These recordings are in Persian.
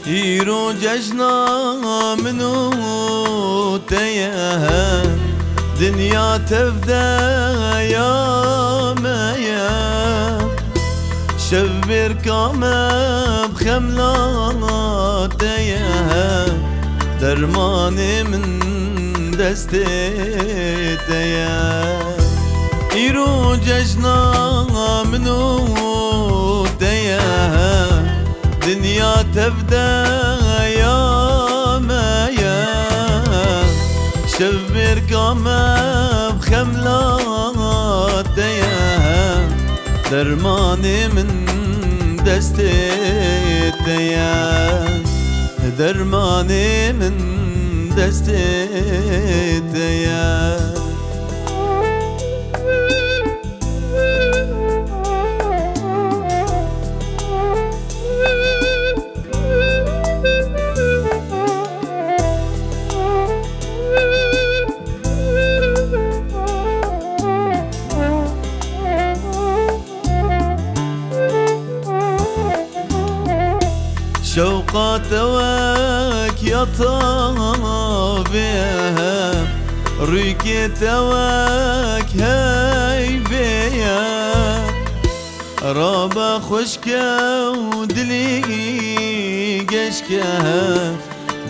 ایرو جشنا منو تیه دنیا تفده یا میا شبر کامه بخملاتیه درمانی من دستیتیه ایرو جشنا منو تیه دنیا تبدا يا مايا شبر كما بخملات يا درماني من دستيت يا درماني من دستيت يا شوقات واك يا طابيها ريكت واك هاي بيا رابا خشكا ودلي قشكا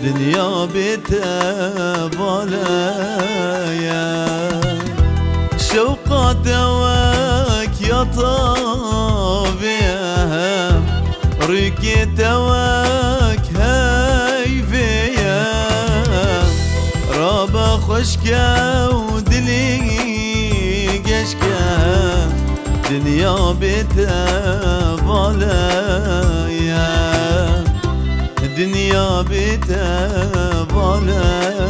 دنيا بيتا بالايا شوقات واك يا طابيها ريكت واك هاي فيا رابا خشكا ودلي قشكا دنيا بيتا بالايا دنيا بيتا بالايا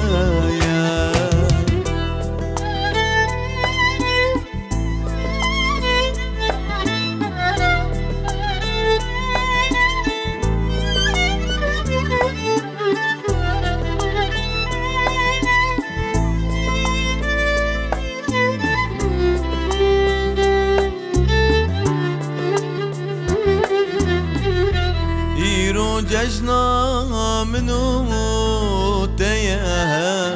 جشنا منو تيها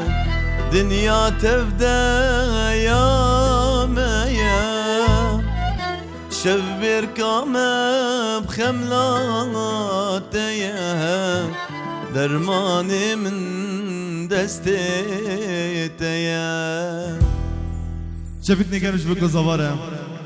دنيا تبدا يا مايا شبر كما بخملات يا درماني من دستيت يا شفت نگرش بکن زواره